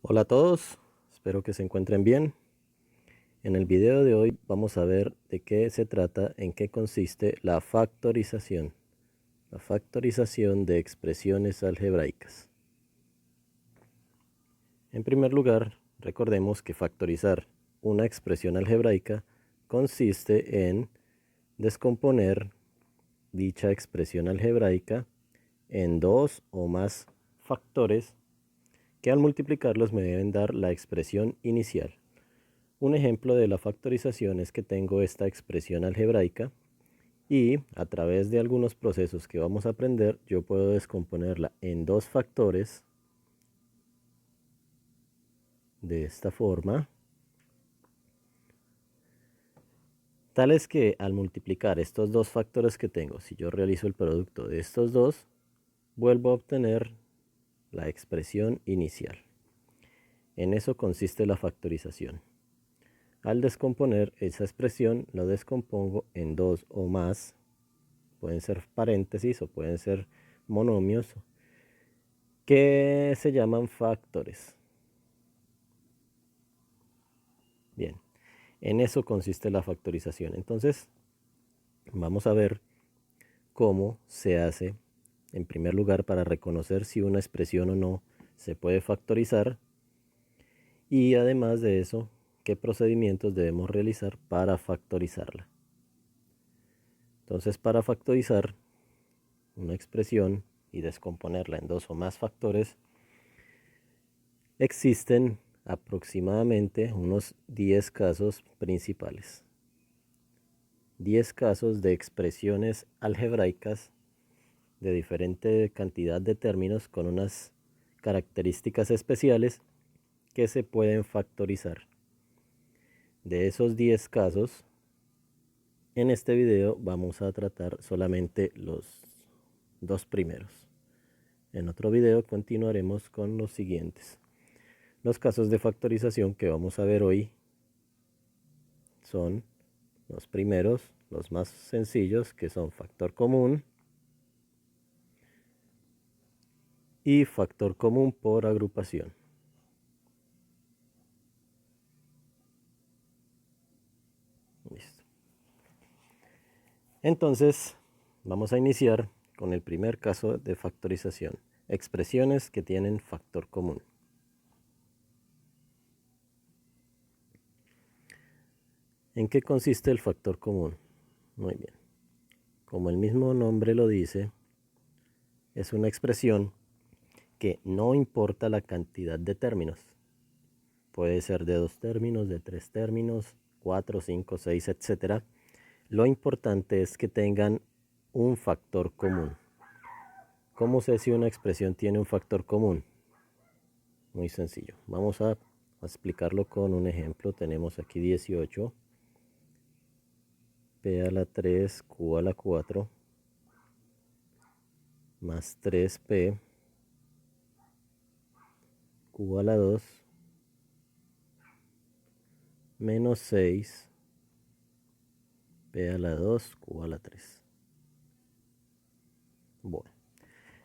Hola a todos, espero que se encuentren bien. En el video de hoy vamos a ver de qué se trata, en qué consiste la factorización. La factorización de expresiones algebraicas. En primer lugar, recordemos que factorizar una expresión algebraica consiste en descomponer dicha expresión algebraica en dos o más factores que al multiplicarlos me deben dar la expresión inicial. Un ejemplo de la factorización es que tengo esta expresión algebraica y a través de algunos procesos que vamos a aprender yo puedo descomponerla en dos factores de esta forma, tales que al multiplicar estos dos factores que tengo, si yo realizo el producto de estos dos, vuelvo a obtener la expresión inicial. En eso consiste la factorización. Al descomponer esa expresión, lo descompongo en dos o más, pueden ser paréntesis o pueden ser monomios, que se llaman factores. Bien, en eso consiste la factorización. Entonces, vamos a ver cómo se hace, en primer lugar, para reconocer si una expresión o no se puede factorizar, y además de eso, qué procedimientos debemos realizar para factorizarla. Entonces, para factorizar una expresión y descomponerla en dos o más factores, existen aproximadamente unos 10 casos principales. 10 casos de expresiones algebraicas de diferente cantidad de términos con unas características especiales que se pueden factorizar. De esos 10 casos, en este video vamos a tratar solamente los dos primeros. En otro video continuaremos con los siguientes. Los casos de factorización que vamos a ver hoy son los primeros, los más sencillos, que son factor común y factor común por agrupación. Listo. Entonces, vamos a iniciar con el primer caso de factorización. Expresiones que tienen factor común. ¿En qué consiste el factor común? Muy bien. Como el mismo nombre lo dice, es una expresión que no importa la cantidad de términos. Puede ser de 2 términos, de 3 términos, 4, 5, 6, etc. Lo importante es que tengan un factor común. ¿Cómo sé si una expresión tiene un factor común? Muy sencillo. Vamos a explicarlo con un ejemplo. Tenemos aquí 18, p a la 3, q a la 4, más 3p, q a la 2, menos 6, p a la 2, q a la 3. Bueno,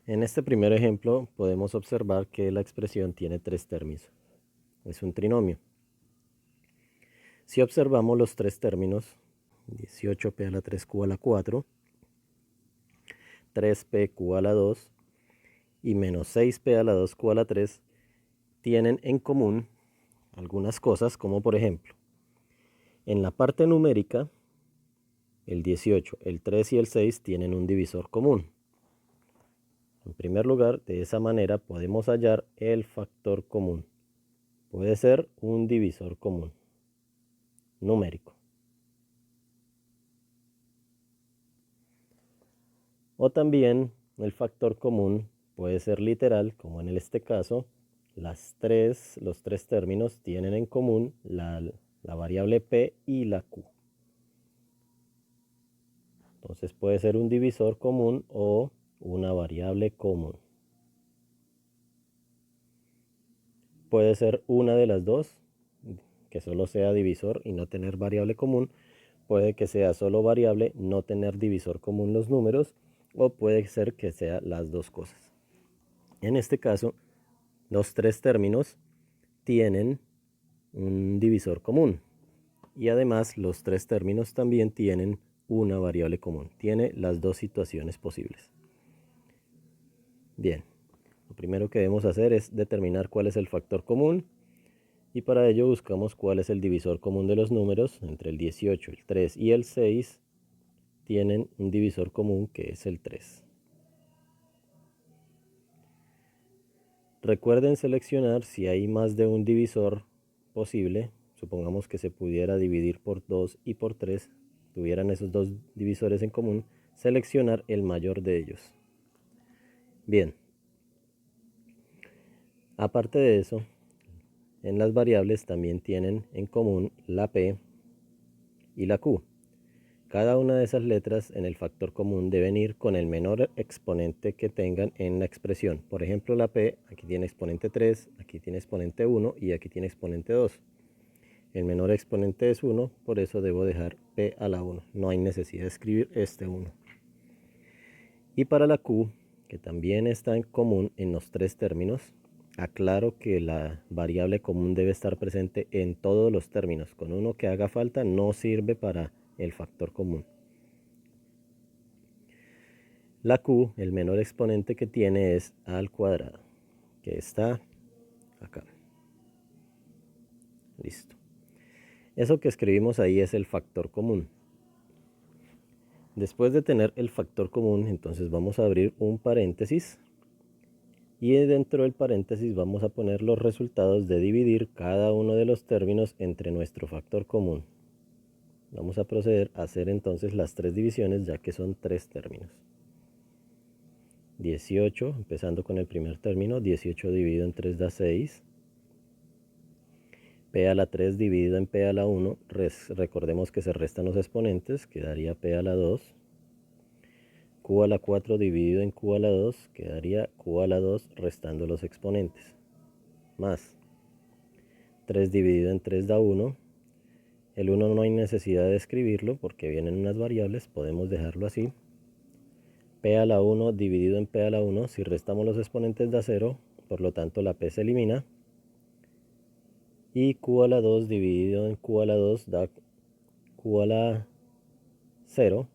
en este primer ejemplo podemos observar que la expresión tiene 3 términos. Es un trinomio. Si observamos los 3 términos, 18p a la 3, q a la 4, 3p q a la 2 y menos 6p a la 2 q a la 3, tienen en común algunas cosas, como por ejemplo, en la parte numérica, el 18, el 3 y el 6 tienen un divisor común. En primer lugar, de esa manera podemos hallar el factor común. Puede ser un divisor común numérico. O también el factor común puede ser literal, como en este caso, los tres términos tienen en común la variable p y la q. Entonces puede ser un divisor común o una variable común. Puede ser una de las dos, que solo sea divisor y no tener variable común. Puede que sea solo variable, no tener divisor común los números, o puede ser que sea las dos cosas. En este caso, los tres términos tienen un divisor común. Y además los tres términos también tienen una variable común. Tiene las dos situaciones posibles. Bien, lo primero que debemos hacer es determinar cuál es el factor común. Y para ello buscamos cuál es el divisor común de los números. Entre el 18, el 3 y el 6 tienen un divisor común que es el 3. Recuerden seleccionar si hay más de un divisor posible. Supongamos que se pudiera dividir por 2 y por 3, tuvieran esos dos divisores en común, seleccionar el mayor de ellos. Bien, aparte de eso, en las variables también tienen en común la P y la Q. Cada una de esas letras en el factor común deben ir con el menor exponente que tengan en la expresión. Por ejemplo, la P aquí tiene exponente 3, aquí tiene exponente 1 y aquí tiene exponente 2. El menor exponente es 1, por eso debo dejar P a la 1. No hay necesidad de escribir este 1. Y para la Q, que también está en común en los tres términos, aclaro que la variable común debe estar presente en todos los términos. Con uno que haga falta no sirve para el factor común. La Q, el menor exponente que tiene es a al cuadrado, que está acá. Listo. Eso que escribimos ahí es el factor común. Después de tener el factor común, entonces vamos a abrir un paréntesis. Y dentro del paréntesis vamos a poner los resultados de dividir cada uno de los términos entre nuestro factor común. Vamos a proceder a hacer entonces las tres divisiones, ya que son tres términos. 18, empezando con el primer término, 18 dividido en 3 da 6. P a la 3 dividido en P a la 1, recordemos que se restan los exponentes, quedaría P a la 2. Q a la 4 dividido en Q a la 2, quedaría Q a la 2 restando los exponentes. Más 3 dividido en 3 da 1. El 1 no hay necesidad de escribirlo porque vienen unas variables, podemos dejarlo así. P a la 1 dividido en P a la 1, si restamos los exponentes da 0, por lo tanto la P se elimina. Y Q a la 2 dividido en Q a la 2 da Q a la 0,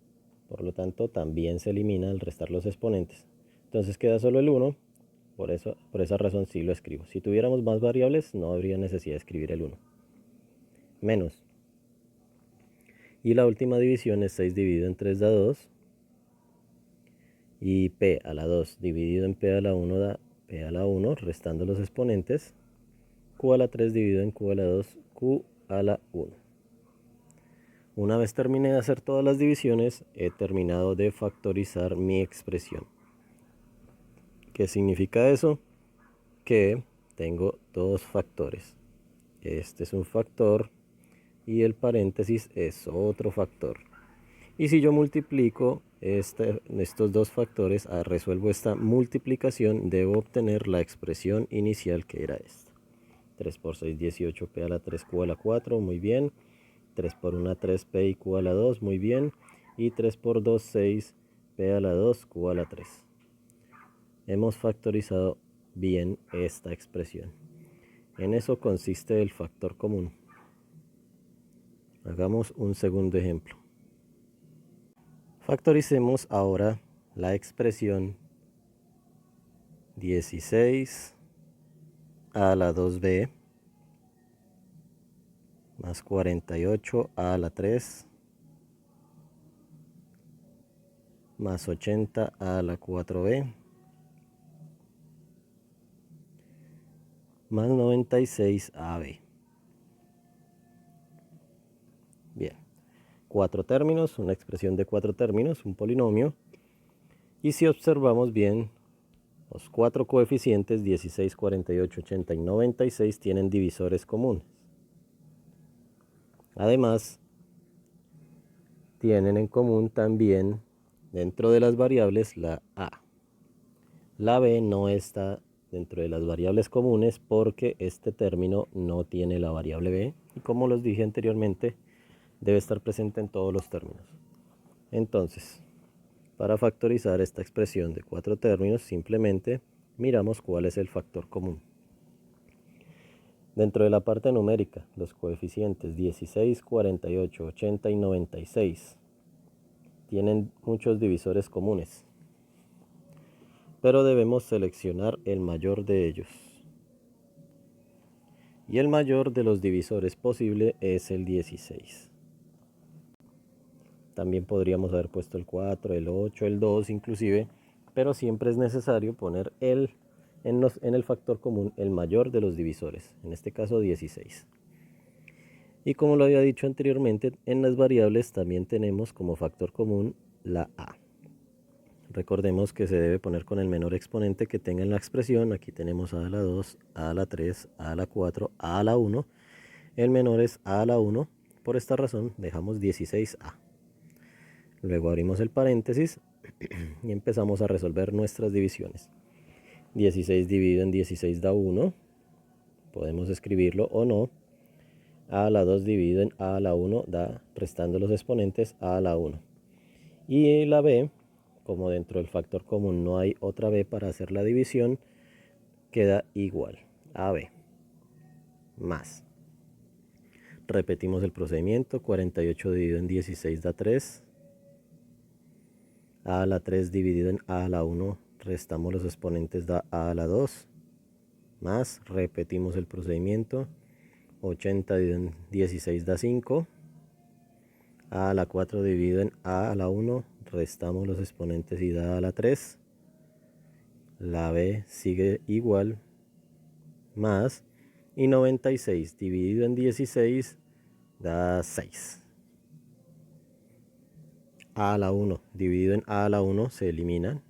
por lo tanto también se elimina al restar los exponentes. Entonces queda solo el 1, por esa razón sí lo escribo. Si tuviéramos más variables no habría necesidad de escribir el 1. Menos. Y la última división es 6 dividido en 3 da 2. Y P a la 2 dividido en P a la 1 da P a la 1, restando los exponentes. Q a la 3 dividido en Q a la 2, Q a la 1. Una vez terminé de hacer todas las divisiones, he terminado de factorizar mi expresión. ¿Qué significa eso? Que tengo dos factores. Este es un factor y el paréntesis es otro factor. Y si yo multiplico estos dos factores, resuelvo esta multiplicación, debo obtener la expresión inicial que era esta. 3 por 6, 18, P a la 3, Q a la 4, muy bien. 3 por 1, 3, P y Q a la 2, muy bien. Y 3 por 2, 6, P a la 2, Q a la 3. Hemos factorizado bien esta expresión. En eso consiste el factor común. Hagamos un segundo ejemplo. Factoricemos ahora la expresión 16 a la 2b más 48 a la 3 más 80 a la 4b más 96 ab. Bien, cuatro términos, una expresión de cuatro términos, un polinomio. Y si observamos bien, los cuatro coeficientes 16, 48, 80 y 96 tienen divisores comunes. Además, tienen en común también dentro de las variables la a. La b no está dentro de las variables comunes porque este término no tiene la variable b y, como los dije anteriormente, debe estar presente en todos los términos. Entonces, para factorizar esta expresión de cuatro términos, simplemente miramos cuál es el factor común. Dentro de la parte numérica, los coeficientes 16, 48, 80 y 96 tienen muchos divisores comunes, pero debemos seleccionar el mayor de ellos. Y el mayor de los divisores posible es el 16. También podríamos haber puesto el 4, el 8, el 2 inclusive, pero siempre es necesario poner en el factor común el mayor de los divisores, en este caso 16. Y como lo había dicho anteriormente, en las variables también tenemos como factor común la a. Recordemos que se debe poner con el menor exponente que tenga en la expresión. Aquí tenemos a a la 2, a a la 3, a a la 4, a a la 1. El menor es a a la 1. Por esta razón dejamos 16a. Luego abrimos el paréntesis y empezamos a resolver nuestras divisiones. 16 dividido en 16 da 1. Podemos escribirlo o no. A a la 2 dividido en a a la 1 da, restando los exponentes, a a la 1. Y la b, como dentro del factor común no hay otra b para hacer la división, queda igual a b más. Repetimos el procedimiento. 48 dividido en 16 da 3. A a la 3 dividido en a a la 1, restamos los exponentes, da a a la 2. Más, repetimos el procedimiento. 80 dividido en 16 da 5. A a la 4 dividido en a a la 1, restamos los exponentes y da a la 3. La b sigue igual, más, y 96 dividido en 16 da 6. A a la 1 dividido en a a la 1 se eliminan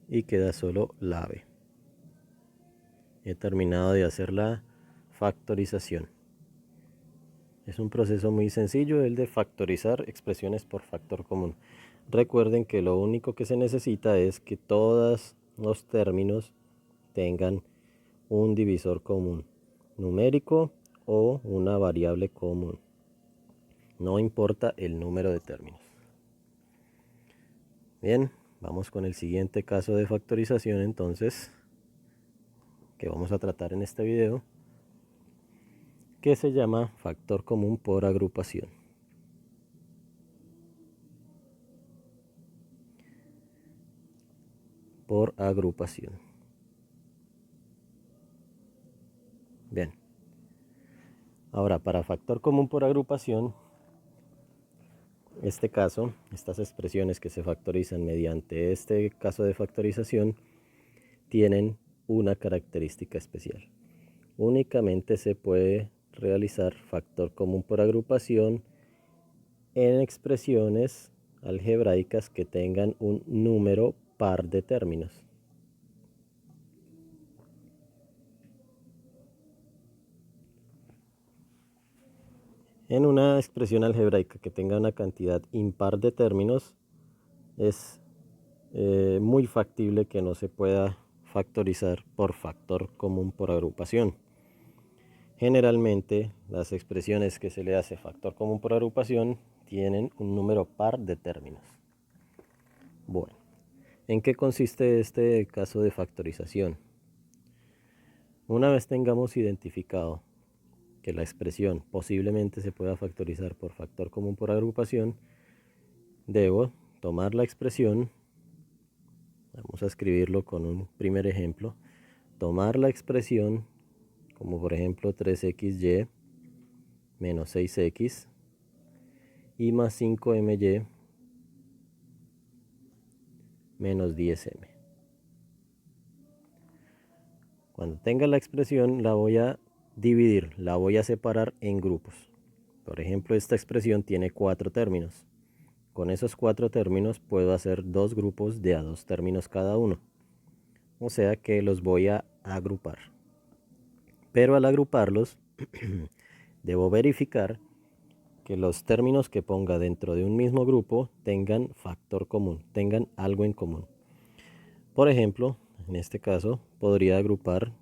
y queda solo la b. He terminado de hacer la factorización. Es un proceso muy sencillo el de factorizar expresiones por factor común. Recuerden que lo único que se necesita es que todos los términos tengan un divisor común, numérico o una variable común. No importa el número de términos. Bien, vamos con el siguiente caso de factorización entonces, que vamos a tratar en este video, que se llama factor común por agrupación. Por agrupación. Bien. Ahora, para factor común por agrupación, este caso, estas expresiones que se factorizan mediante este caso de factorización, tienen una característica especial. Únicamente se puede realizar factor común por agrupación en expresiones algebraicas que tengan un número par de términos. En una expresión algebraica que tenga una cantidad impar de términos, es muy factible que no se pueda factorizar por factor común por agrupación. Generalmente, las expresiones que se le hace factor común por agrupación tienen un número par de términos. Bueno, ¿en qué consiste este caso de factorización? Una vez tengamos identificado que la expresión posiblemente se pueda factorizar por factor común por agrupación, debo tomar la expresión, vamos a escribirlo con un primer ejemplo, tomar la expresión como por ejemplo 3xy menos 6x y más 5my menos 10m. Cuando tenga la expresión la voy a dividir, la voy a separar en grupos. Por ejemplo, esta expresión tiene 4 términos. Con esos 4 términos puedo hacer 2 grupos de a 2 términos cada uno. O sea que los voy a agrupar. Pero al agruparlos, debo verificar que los términos que ponga dentro de un mismo grupo tengan factor común, tengan algo en común. Por ejemplo, en este caso, podría agrupar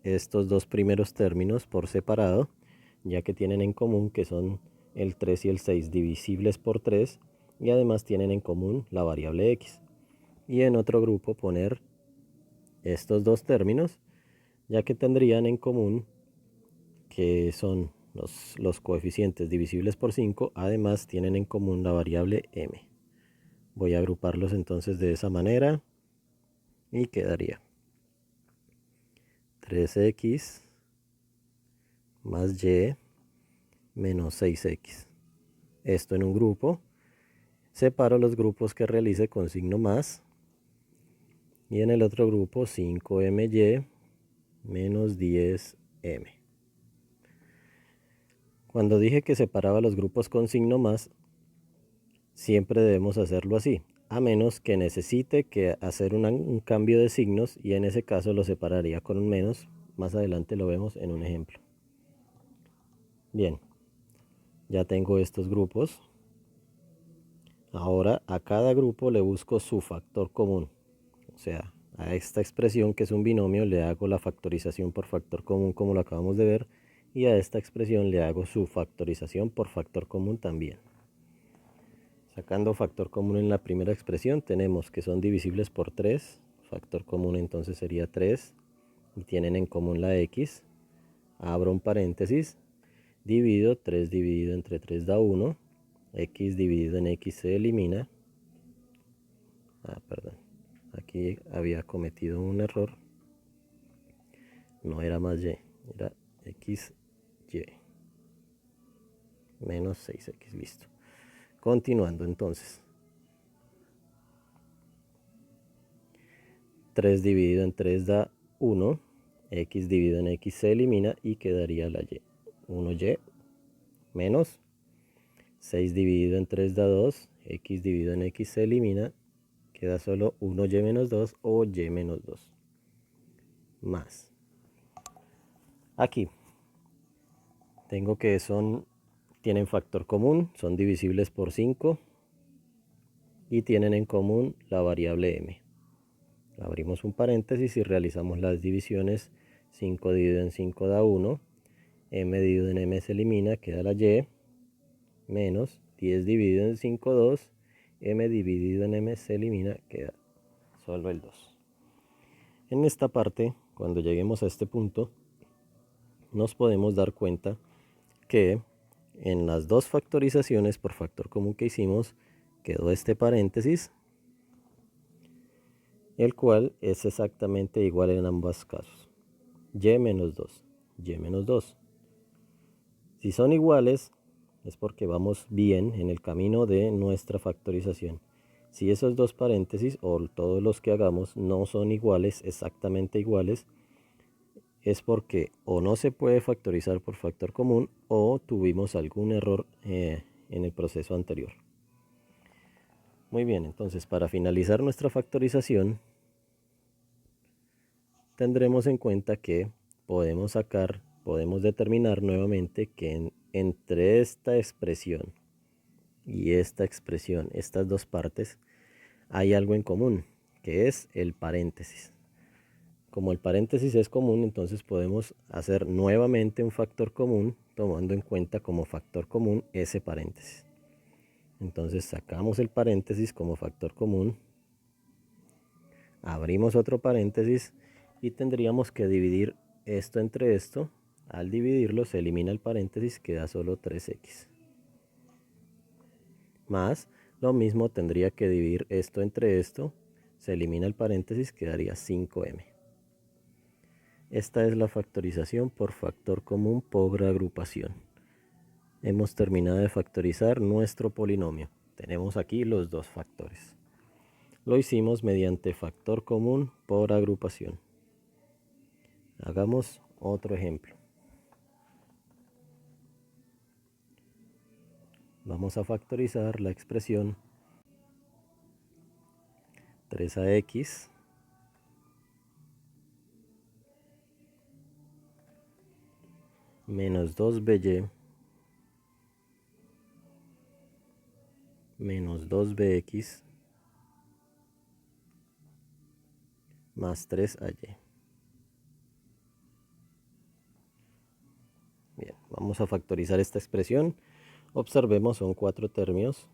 estos dos primeros términos por separado, ya que tienen en común que son el 3 y el 6 divisibles por 3 y además tienen en común la variable x. Y en otro grupo poner estos dos términos, ya que tendrían en común que son los coeficientes divisibles por 5, además tienen en común la variable m. Voy a agruparlos entonces de esa manera y quedaría 3x más y menos 6x. Esto en un grupo. Separo los grupos que realice con signo más. Y en el otro grupo 5my menos 10m. Cuando dije que separaba los grupos con signo más, siempre debemos hacerlo así, a menos que necesite hacer un cambio de signos, y en ese caso lo separaría con un menos. Más adelante lo vemos en un ejemplo. Bien, ya tengo estos grupos. Ahora a cada grupo le busco su factor común. O sea, a esta expresión, que es un binomio, le hago la factorización por factor común, como lo acabamos de ver, y a esta expresión le hago su factorización por factor común también. Sacando factor común en la primera expresión, tenemos que son divisibles por 3, factor común entonces sería 3, y tienen en común la x. Abro un paréntesis, divido, 3 dividido entre 3 da 1, x dividido en x se elimina. Perdón, aquí había cometido un error, no era más y, era xy menos 6x, listo. Continuando entonces, 3 dividido en 3 da 1, x dividido en x se elimina y quedaría la y, 1y menos 6 dividido en 3 da 2, x dividido en x se elimina, queda solo 1y menos 2 o y menos 2, más. Aquí tengo que tienen factor común, son divisibles por 5 y tienen en común la variable m. Abrimos un paréntesis y realizamos las divisiones. 5 dividido en 5 da 1, m dividido en m se elimina, queda la y, menos 10 dividido en 5, 2, m dividido en m se elimina, queda solo el 2. En esta parte, cuando lleguemos a este punto, nos podemos dar cuenta que en las dos factorizaciones por factor común que hicimos, quedó este paréntesis, el cual es exactamente igual en ambos casos. Y menos 2, y menos 2. Si son iguales, es porque vamos bien en el camino de nuestra factorización. Si esos dos paréntesis, o todos los que hagamos, no son iguales, exactamente iguales, es porque o no se puede factorizar por factor común o tuvimos algún error en el proceso anterior. Muy bien, entonces para finalizar nuestra factorización, tendremos en cuenta que podemos determinar nuevamente que entre esta expresión y esta expresión, estas dos partes, hay algo en común, que es el paréntesis. Como el paréntesis es común, entonces podemos hacer nuevamente un factor común, tomando en cuenta como factor común ese paréntesis. Entonces sacamos el paréntesis como factor común, abrimos otro paréntesis y tendríamos que dividir esto entre esto. Al dividirlo se elimina el paréntesis, queda solo 3x. Más, lo mismo tendría que dividir esto entre esto, se elimina el paréntesis, quedaría 5m. Esta es la factorización por factor común por agrupación. Hemos terminado de factorizar nuestro polinomio. Tenemos aquí los dos factores. Lo hicimos mediante factor común por agrupación. Hagamos otro ejemplo. Vamos a factorizar la expresión 3ax menos 2by menos 2bx más 3ay. Bien, vamos a factorizar esta expresión. Observemos, son 4 términos.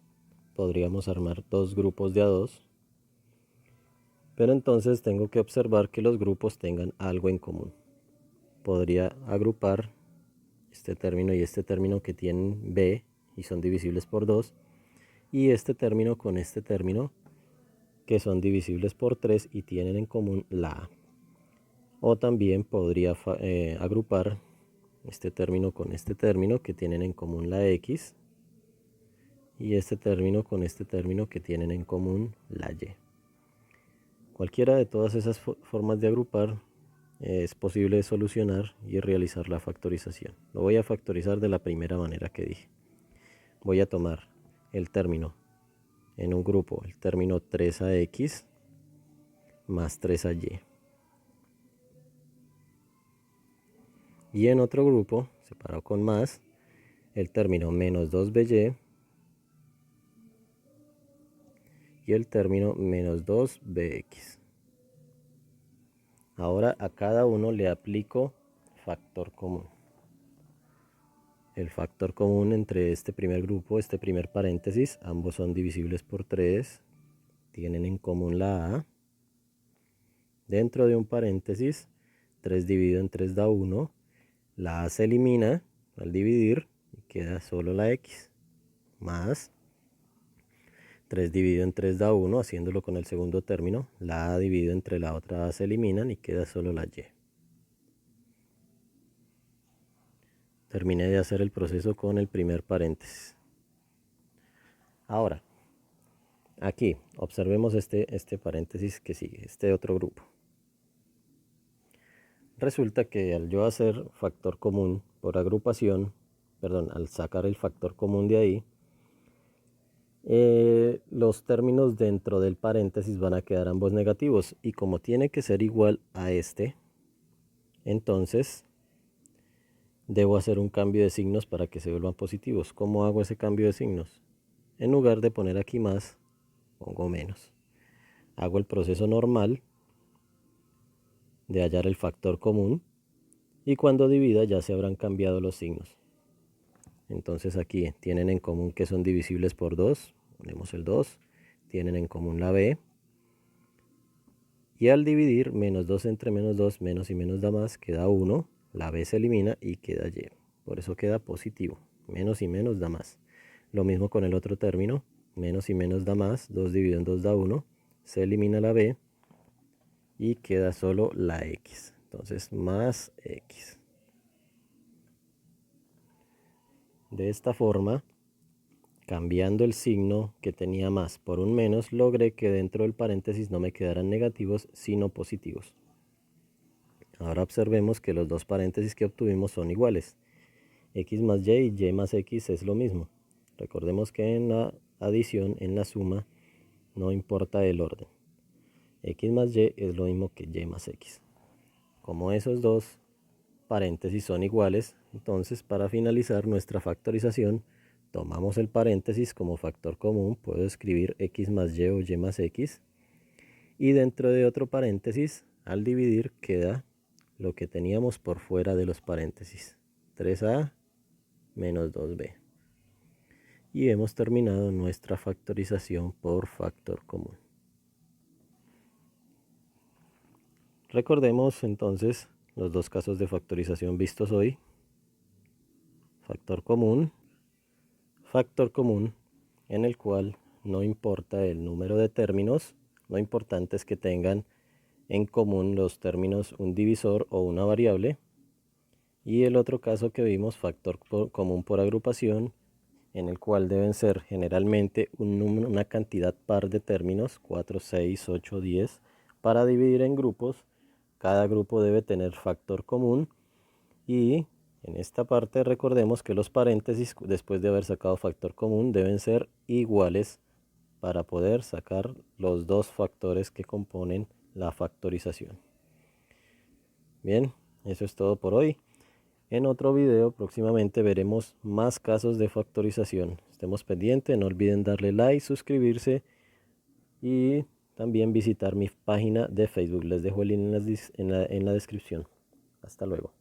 Podríamos armar dos grupos de a2. Pero entonces tengo que observar que los grupos tengan algo en común. Podría agrupar este término y este término que tienen b y son divisibles por 2, y este término con este término que son divisibles por 3 y tienen en común la a. O también podría agrupar este término con este término que tienen en común la x, y este término con este término que tienen en común la y. Cualquiera de todas esas formas de agrupar es posible solucionar y realizar la factorización. Lo voy a factorizar de la primera manera que dije. Voy a tomar el término en un grupo, el término 3ax más 3ay. Y en otro grupo, separado con más, el término menos 2by y el término menos 2bx. Ahora a cada uno le aplico factor común. El factor común entre este primer grupo, este primer paréntesis, ambos son divisibles por 3, tienen en común la a. Dentro de un paréntesis, 3 dividido en 3 da 1, la a se elimina al dividir y queda solo la x, más 3 dividido en 3 da 1, haciéndolo con el segundo término, la a dividido entre la otra a se eliminan y queda solo la y. Terminé de hacer el proceso con el primer paréntesis. Ahora, aquí, observemos este paréntesis que sigue, este otro grupo. Resulta que al yo hacer factor común por agrupación, al sacar el factor común de ahí, los términos dentro del paréntesis van a quedar ambos negativos. Y como tiene que ser igual a este, entonces debo hacer un cambio de signos para que se vuelvan positivos. ¿Cómo hago ese cambio de signos? En lugar de poner aquí más, pongo menos. Hago el proceso normal de hallar el factor común y cuando divida ya se habrán cambiado los signos. Entonces aquí tienen en común que son divisibles por 2, ponemos el 2, tienen en común la b, y al dividir menos 2 entre menos 2, menos y menos da más, queda 1, la b se elimina y queda y, por eso queda positivo, menos y menos da más. Lo mismo con el otro término, menos y menos da más, 2 dividido en 2 da 1, se elimina la b y queda solo la x, entonces más x. De esta forma, cambiando el signo que tenía más por un menos, logré que dentro del paréntesis no me quedaran negativos, sino positivos. Ahora observemos que los dos paréntesis que obtuvimos son iguales. X más y y más x es lo mismo. Recordemos que en la adición, en la suma, no importa el orden. X más y es lo mismo que y más x. Como esos dos paréntesis son iguales, entonces para finalizar nuestra factorización, tomamos el paréntesis como factor común, puedo escribir x más y o y más x, y dentro de otro paréntesis, al dividir, queda lo que teníamos por fuera de los paréntesis, 3a menos 2b. Y hemos terminado nuestra factorización por factor común. Recordemos entonces los dos casos de factorización vistos hoy. Factor común en el cual no importa el número de términos, lo importante es que tengan en común los términos un divisor o una variable. Y el otro caso que vimos, factor común por agrupación, en el cual deben ser generalmente una cantidad par de términos, 4, 6, 8, 10, para dividir en grupos. Cada grupo debe tener factor común y en esta parte recordemos que los paréntesis, después de haber sacado factor común, deben ser iguales para poder sacar los dos factores que componen la factorización. Bien, eso es todo por hoy. En otro video próximamente veremos más casos de factorización. Estemos pendientes, no olviden darle like, suscribirse y también visitar mi página de Facebook. Les dejo el link en la descripción. Hasta luego.